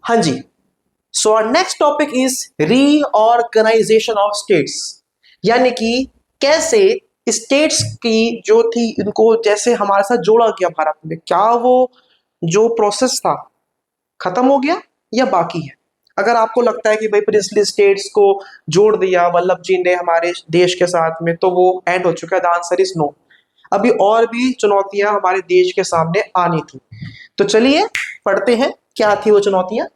हाँ जी। So our next topic is reorganisation of states, यानी कि कैसे स्टेट्स की जो थी इनको जैसे हमारे साथ जोड़ा गया भारत में, क्या वो जो प्रोसेस था खत्म हो गया या बाकी है। अगर आपको लगता है कि भाई प्रिंसली स्टेट्स को जोड़ दिया वल्लभ जी ने हमारे देश के साथ में तो वो एंड हो चुका है, द आंसर इज नो। अभी और भी चुनौतियां हमारे देश के सामने आनी थी। तो चलिए पढ़ते हैं क्या थी वो चुनौतियां।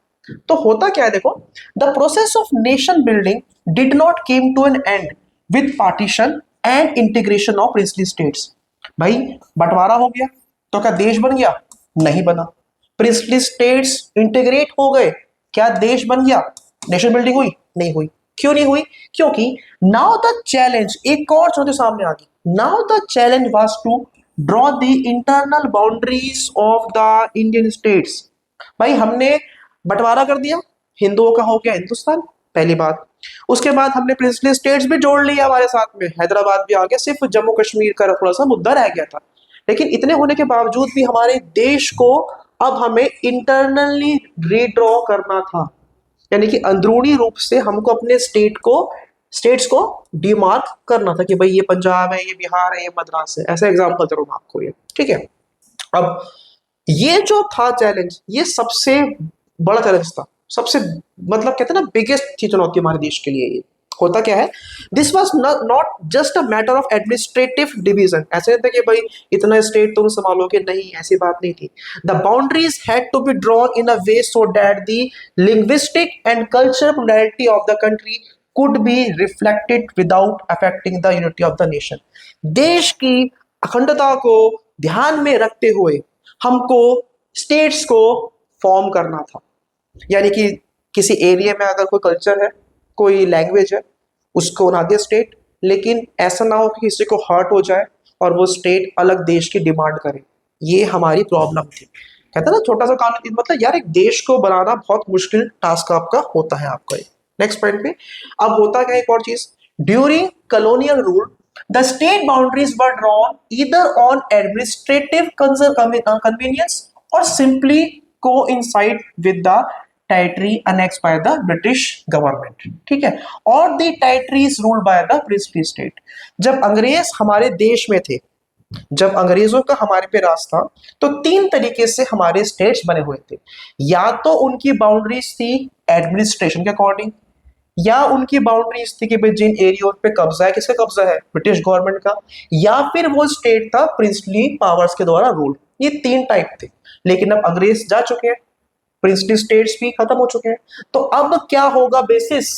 तो होता क्या है देखो, the process of nation building did not came to an end with partition and integration of princely states. भाई बंटवारा हो गया तो क्या देश बन गया? नहीं बना। प्रिंसली स्टेट्स इंटीग्रेट हो गए, क्या देश बन गया? नेशन बिल्डिंग हुई? नहीं हुई। क्यों नहीं हुई? क्योंकि नाउ द चैलेंज, एक और चुनौती सामने आ गई। Now the challenge was to draw the internal boundaries of the Indian states. भाई हमने बंटवारा कर दिया, हिंदुओं का हो गया हिंदुस्तान, पहली बात। उसके बाद हमने प्रिंसली स्टेट्स भी जोड़ लिया हमारे साथ में, हैदराबाद भी आ गया, सिर्फ जम्मू कश्मीर का थोड़ा सा मुद्दा रह गया था। लेकिन इतने होने के बावजूद भी हमारे देश को अब हमें इंटरनली रीड्रॉ करना था, यानी कि अंदरूनी रूप से हमको अपने स्टेट्स को डिमार्क करना था कि भाई ये पंजाब है, ये बिहार है, ये मद्रास है। ऐसा एग्जाम्पल दे रहा हूं आपको ये, ठीक है। अब ये जो था चैलेंज, ये सबसे बड़ा चैलेंज था, सबसे मतलब कहते हैं ना बिगेस्ट थी चुनौती हमारे देश के लिए। ये होता क्या है, this was not just a matter of administrative division. ऐसे नहीं था कि भाई इतना स्टेट तुम संभालोगे, नहीं, ऐसी बात नहीं थी। The boundaries had to be drawn in a way so that the linguistic and cultural plurality of the country could be reflected without affecting the unity of the nation. देश की अखंडता को ध्यान में रखते हुए हमको स्टेट्स को फॉर्म करना था। यानी कि किसी एरिया में अगर कोई कल्चर है, कोई लैंग्वेज है, उसको बना दिया स्टेट, लेकिन ऐसा ना हो कि किसी को हर्ट हो जाए और वो स्टेट अलग देश की डिमांड करे। ये हमारी प्रॉब्लम थी। कहते हैं ना छोटा सा कानून, मतलब यार एक देश को बनाना बहुत मुश्किल टास्क आपका होता है आपका। नेक्स्ट पॉइंट पे अब होता क्या, एक और चीज, during colonial rule the state boundaries were drawn either on administrative convenience और simply coincide with the territory annex by the British government, ठीक है, और the territories ruled by the princely state. जब अंग्रेज हमारे देश में थे, जब अंग्रेजों का हमारे पे राज था, तो तीन तरीके से हमारे स्टेट्स बने हुए थे। या तो उनकी बाउंड्रीज थी एडमिनिस्ट्रेशन के अकॉर्डिंग, या उनकी बाउंड्रीज थी कि भाई जिन एरियो पे कब्जा है, किसका कब्जा है? ब्रिटिश गवर्नमेंट का। या फिर वो स्टेट था प्रिंसली पावर्स के द्वारा रूल। ये तीन टाइप थे। लेकिन अब अंग्रेज जा चुके हैं, प्रिंसली स्टेट्स भी खत्म हो चुके हैं। तो अब क्या होगा बेसिस,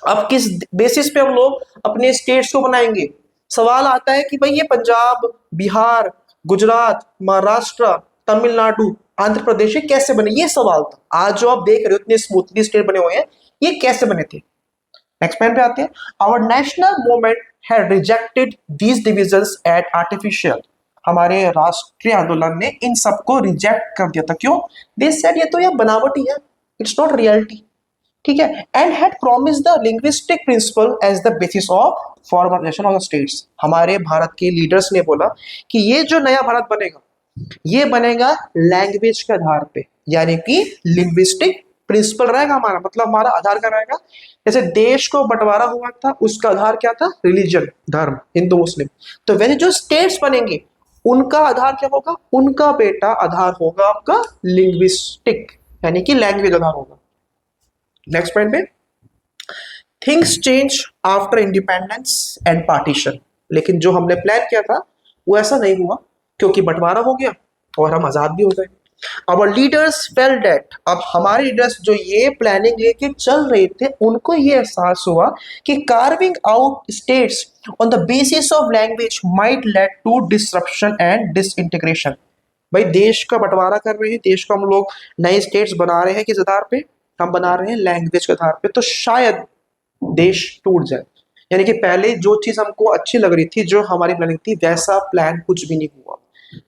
अब किस बेसिस पे हम लोग अपने स्टेट्स को बनाएंगे? सवाल आता है कि भाई ये पंजाब, बिहार, गुजरात, महाराष्ट्र, तमिलनाडु, आंध्र प्रदेश ये कैसे बने? ये सवाल था। आज जो आप देख रहे हो इतने स्मूथली स्टेट बने हुए हैं, ये कैसे बने थे? नेक्स्ट पॉइंट पे आते हैं। Our national movement had rejected these divisions at artificial. हमारे राष्ट्रीय आंदोलन ने इन सबको रिजेक्ट कर दिया था। क्यों? दे सेड ये तो ये बनावटी है, इट्स नॉट रियलिटी, ठीक है। And had promised the linguistic principle as the basis of formation of the states. हमारे भारत के लीडर्स ने बोला कि ये जो नया भारत बनेगा, ये बनेगा लैंग्वेज के आधार पे, यानी कि लिंग्विस्टिक प्रिंसिपल रहेगा हमारा, मतलब हमारा आधार क्या रहेगा? जैसे देश को बंटवारा हुआ था, उसका आधार क्या था? रिलीजन, धर्म, हिंदू मुस्लिम। तो वैसे जो स्टेट्स बनेंगे उनका आधार क्या होगा? उनका बेटा आधार होगा आपका लिंग्विस्टिक, यानी कि लैंग्वेज आधार होगा। नेक्स्ट पॉइंट पे, things change after independence and partition. लेकिन जो हमने प्लान किया था वो ऐसा नहीं हुआ, क्योंकि बंटवारा हो गया और हम आजाद भी हो गए। आवर लीडर्स फेल्ट दैट, अब हमारे लीडर्स जो ये प्लानिंग लेके चल रहे थे उनको ये एहसास हुआ कि carving out states on the basis of language might led to disruption and disintegration. भाई देश का बंटवारा कर रहे हैं, देश को हम लोग नए स्टेट्स बना रहे हैं, किस आधार पे? हम बना रहे हैं लैंग्वेज के आधार पे, तो शायद देश टूट जाए। यानी कि पहले जो चीज हमको अच्छी लग रही थी, जो हमारी प्लानिंग थी, वैसा प्लान कुछ भी नहीं हुआ।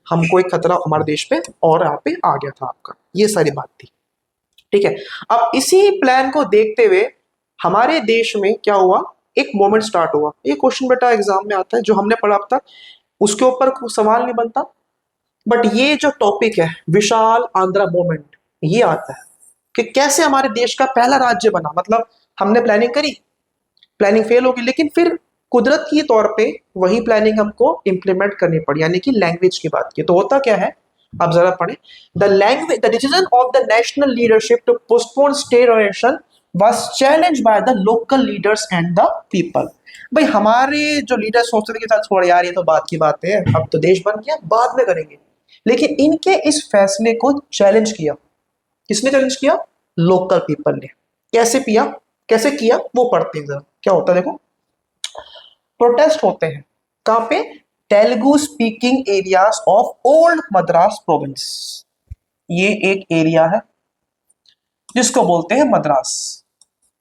हमको एक खतरा हमारे देश पे और यहाँ पे आ गया था आपका, ये सारी बात थी, ठीक है। अब इसी प्लान को देखते हुए हमारे देश में क्या हुआ, एक मोमेंट स्टार्ट हुआ। ये क्वेश्चन बेटा एग्जाम में आता है, जो हमने पढ़ा अब तक उसके ऊपर कोई सवाल नहीं बनता, बट ये जो टॉपिक है विशाल आंध्रा मूवमेंट, ये आता है। कि कैसे हमारे देश का पहला राज्य बना। मतलब हमने प्लानिंग करी, प्लानिंग फेल होगी, लेकिन फिर कुदरत की तौर पे वही प्लानिंग हमको इंप्लीमेंट करनी पड़ी, यानी कि लैंग्वेज की बात की। तो होता क्या है, अब जरा पढ़े। The decision of the national leadership to postpone state organisation was challenge by the local leaders and the people. भाई हमारे जो लीडर सोचते थे कि चल छोड़ यार, ये तो बात की बात है, अब तो देश बन गया, बाद में करेंगे। लेकिन इनके इस फैसले को चैलेंज किया। किसने चैलेंज किया? लोकल पीपल ने। कैसे किया, कैसे किया वो पढ़ते हैं जरा, क्या होता है देखो। प्रोटेस्ट होते हैं कहां पे? Telugu speaking areas of old Madras province. ये एक एरिया है जिसको बोलते हैं मद्रास,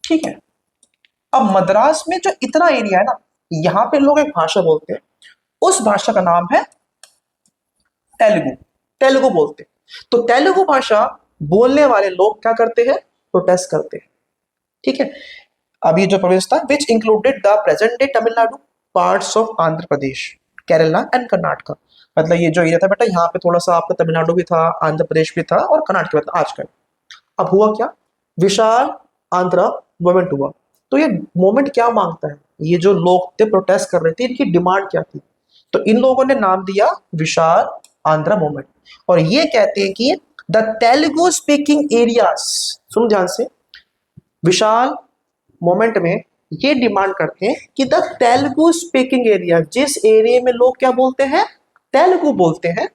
ठीक है। अब मद्रास में जो इतना एरिया है ना, यहां पे लोग एक भाषा बोलते हैं, उस भाषा का नाम है तेलुगु। तेलुगु बोलते हैं। तो तेलुगु भाषा बोलने वाले लोग क्या करते हैं? प्रोटेस्ट करते हैं, ठीक है। अब ये जो प्रोविंस था which included the present day Tamil Nadu, parts of Andhra Pradesh, Kerala and Karnataka. मतलब ये जो एरिया था बेटा, यहाँ पे थोड़ा सा आपका तमिलनाडु भी था, आंध्र प्रदेश भी था और कर्नाटक भी था आज का। अब हुआ क्या? विशाल आंध्र मूवमेंट हुआ। तो ये मूवमेंट क्या मांगता है? ये जो लोग थे प्रोटेस्ट कर रहे थे, इनकी डिमांड क्या थी? तो इन लोगों ने नाम दिया विशाल आंध्र मूवमेंट। और ये कहते हैं कि द तेलुगु स्पीकिंग एरियाज, सुन ध्यान से, विशाल मोमेंट में ये डिमांड करते हैं कि द तेलुगु स्पीकिंग एरिया, जिस एरिया में लोग क्या बोलते हैं? तेलुगु बोलते हैं,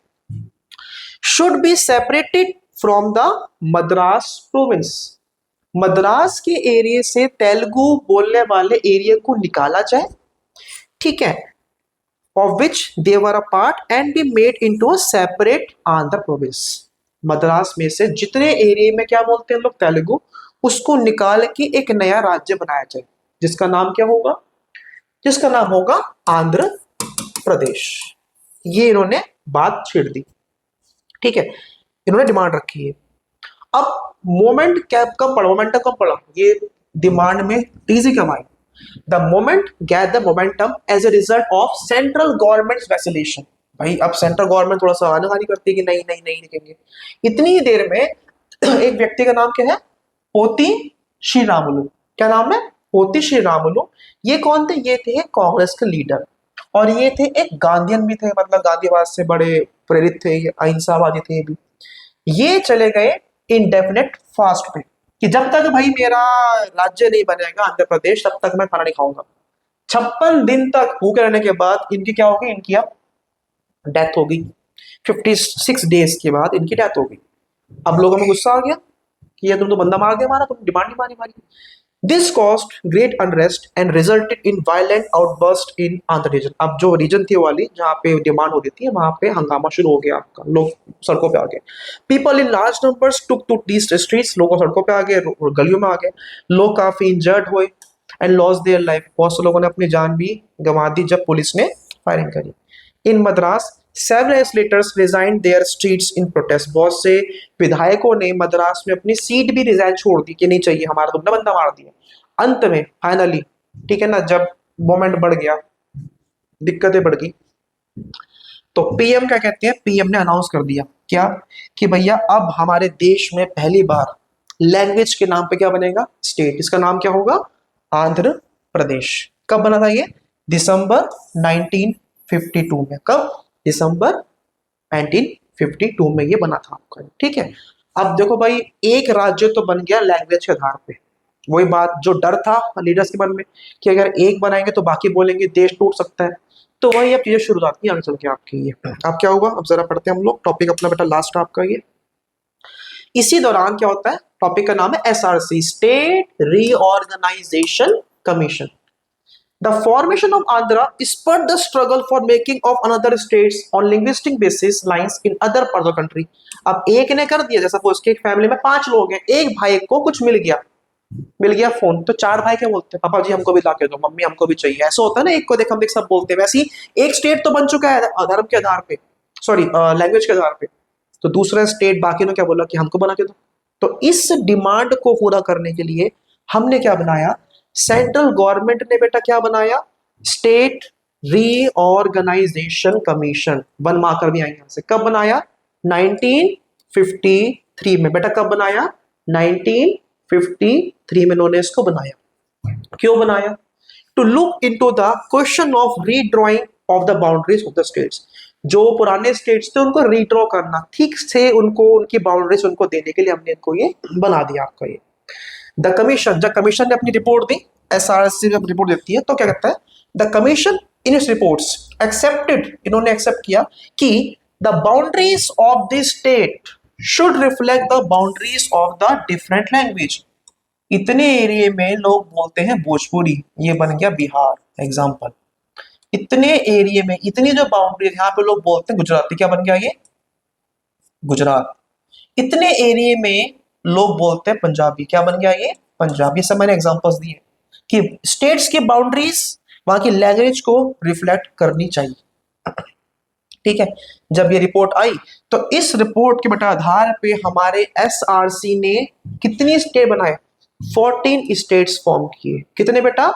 should be separated from the Madras province. Madras के एरिया से तेलुगु बोलने वाले एरिया को निकाला जाए, ठीक है, of which they were a part and be made into a separate Andhra province. Madras में से जितने एरिया में क्या बोलते हैं लोग तेलुगु, उसको निकाल के एक नया राज्य बनाया जाए, जिसका नाम क्या होगा? जिसका नाम होगा आंध्र प्रदेश। ये इन्होंने बात छेड़ दी, ठीक है, इन्होंने डिमांड रखी है। अब मोमेंट कब पड़ा? मोमेंटम कब पड़ा? ये डिमांड में तेजी कब आई? The moment gather momentum as a result of central government vaccination. भाई अब सेंट्रल गवर्नमेंट थोड़ा सा आनाकानी करती है कि नहीं नहीं नहीं लिखेंगे। इतनी देर में एक व्यक्ति का नाम क्या है? पोती श्रीरामुलु। क्या नाम है? पोती श्रीरामुलु। ये कौन थे? ये थे कांग्रेस के लीडर, और ये थे एक गांधीयन भी थे, मतलब गांधीवाद से बड़े प्रेरित थे, ये अहिंसावादी थे भी। ये चले गए इंडेफिनेट फास्ट पे कि जब तक भाई मेरा राज्य नहीं बनेगा आंध्र प्रदेश, तब तक मैं खाना नहीं खाऊंगा। 56 दिन तक भूखे रहने के बाद इनकी क्या होगी? इनकी अब डेथ होगी। 56 डेज के बाद इनकी डेथ होगी। अब लोगों में गुस्सा आ गया कि ये तुम तो बंदा मार दिया हमारा, तुम डिमांड नहीं मारी हमारी। This cost great unrest and resulted in violent outburst in Andhra region. अब जो रीजन थी वाली जहाँ पे डिमांड होती थी, वहां पे हंगामा शुरू हो गया आपका, लोग सड़कों पे आ गए। People in large numbers took to these streets, लोग सड़कों पे आ गए, गलियों में आ गए। लोग काफी इंजर्ड हुए एंड लॉस देयर लाइफ, बहुत से लोगों ने अपनी जान भी गंवा दी जब पुलिस ने फायरिंग करी। इन Madras several legislators resigned their seats in protest। बहुत से विधायकों ने मद्रास में अपनी सीट भी रिजाइन छोड़ दी कि नहीं चाहिए हमारा, तुमने बंदा मार दिया। अंत में फाइनली, ठीक है ना, जब मोमेंट बढ़ गया, दिक्कतें बढ़ गई, तो पीएम क्या कहते हैं? पीएम ने अनाउंस कर दिया क्या? कि भैया अब हमारे देश में पहली बार लैंग्वेज के नाम पे क्या बनेगा? स्टेट। इसका नाम क्या होगा? आंध्र प्रदेश। कब बना था ये? दिसंबर 1952 में। कब? दिसंबर 1952 में ये बना था आपका, ठीक है। अब देखो भाई, एक राज्य तो बन गया लैंग्वेज के आधार पे। वही बात जो डर था लीडर्स के मन में कि अगर एक बनाएंगे तो बाकी बोलेंगे, देश टूट सकता है, तो वही अब चीजें शुरू होती है आगे चल के आपकी। ये अब क्या हुआ? अब जरा पढ़ते हैं हम लोग टॉपिक अपना बेटा, लास्ट आपका ये। इसी दौरान क्या होता है? टॉपिक का नाम है SRC, state reorganisation commission. The formation of Andhra spurred the struggle for making of another states on linguistic basis lines in other parts of the country। अब एक ने कर दिया, जैसा सपोज कि एक फैमिली में 5 लोग हैं, एक भाई को कुछ मिल गया फोन, तो 4 भाई क्या बोलते हैं? पापा जी हमको भी ला के दो, मम्मी हमको भी चाहिए। ऐसा होता है ना, एक को देख हम देख सब बोलते हैं। वैसे ही एक स्टेट तो बन चुका है धर्म के आधार पे, सॉरी लैंग्वेज के आधार पे, तो दूसरा स्टेट बाकी ने क्या बोला कि हमको बना के दो। तो इस डिमांड को पूरा करने के लिए हमने क्या बनाया? सेंट्रल गवर्नमेंट ने बेटा क्या बनाया? State reorganisation commission. बनवा कर भी आएंगे यहां से। कब बनाया? 1953 में। बेटा कब बनाया? 1953 में इन्होंने इसको बनाया। क्यों बनाया? To look into the question of redrawing of the boundaries of the states. जो पुराने स्टेट्स थे उनको रीड्रॉ करना, ठीक से उनको उनकी बाउंड्रीज उनको देने के लिए हमने इनको ये बना दिया आपका ये। द कमीशन, जब कमीशन ने अपनी रिपोर्ट दी, एसआरसी जब रिपोर्ट देती है तो क्या कहता है? The commission in its reports accepted, इन्होंने एक्सेप्ट किया कि the boundaries of the state should reflect the boundaries of the different language. इतने एरिया में लोग बोलते हैं भोजपुरी, ये बन गया बिहार एग्जाम्पल। इतने एरिया में इतनी जो बाउंड्री यहाँ पे लोग बोलते हैं गुजराती, क्या बन गया ये? गुजरात। इतने एरिया में लोग बोलते हैं पंजाबी, क्या बन गया ये? पंजाबी। सब मैंने एग्जांपल्स दिए कि स्टेट्स की बाउंड्रीज वहां की लैंग्वेज को रिफ्लेक्ट करनी चाहिए। ठीक है, जब ये रिपोर्ट आई तो इस रिपोर्ट के बेटा आधार पे हमारे एसआरसी ने कितनी स्टेट बनाए? 14 स्टेट्स फॉर्म किए। कितने बेटा?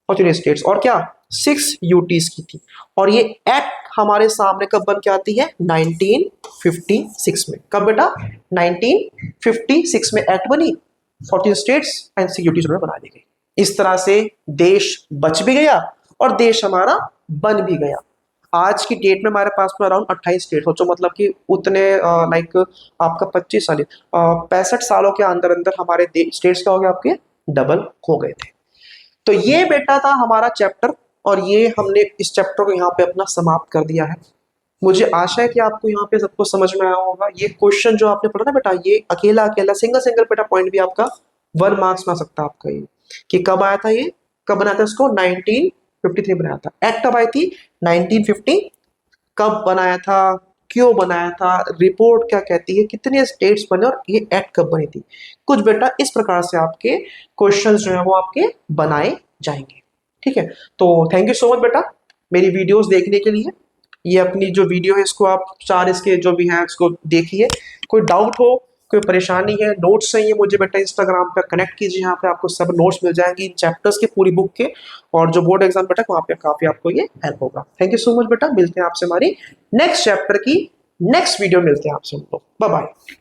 14 स्टेट्स। और क्या? 6 यूटीज की थी। और ये एक्ट हमारे सामने कब बन के आती है? 1956 में। कब बेटा? 1956 में एक्ट बनी, 14 स्टेट्स एंड 6 यूटीज बना दी गई। इस तरह से देश बच भी गया और देश हमारा बन भी गया। आज की डेट में हमारे पास में अराउंड 28 स्टेट हो, तो मतलब कि उतने लाइक आपका 25 साल 65 सालों के अंदर अंदर हमारे स्टेट्स क्या हो गए? आपके डबल हो गए थे। तो ये बेटा था हमारा चैप्टर, और ये हमने इस चैप्टर को यहाँ पे अपना समाप्त कर दिया है। मुझे आशा है कि आपको यहाँ पे सबको समझ में आया होगा। ये क्वेश्चन जो आपने पढ़ा ना बेटा, ये अकेला अकेला सिंगल सिंगल बेटा पॉइंट भी आपका 1 मार्क्स में आ सकता है आपका ये, कि कब आया था ये, कब बनाया था इसको? 1953 बनाया था। एक्ट कब आई थी? 1950। कब बनाया था, क्यों बनाया था, रिपोर्ट क्या कहती है, कितने स्टेट्स बने और ये एक्ट कब बनी थी। कुछ बेटा इस प्रकार से आपके क्वेश्चंस जो है वो आपके बनाए जाएंगे। ठीक है, तो थैंक यू सो मच बेटा मेरी वीडियोस देखने के लिए। ये अपनी जो वीडियो है इसको आप 4 इसके जो भी हैं इसको देखिए। कोई डाउट हो, कोई परेशानी है, नोट्स चाहिए मुझे बेटा, इंस्टाग्राम पर कनेक्ट कीजिए। यहाँ पे आपको सब नोट्स मिल जाएंगे इन चैप्टर्स के, पूरी बुक के, और जो बोर्ड एग्जाम बेटा वहाँ पे काफी आपको ये हेल्प होगा। थैंक यू सो मच बेटा, मिलते हैं आपसे हमारी नेक्स्ट चैप्टर की नेक्स्ट वीडियो, मिलते हैं आपसे हम लोग। Bye bye.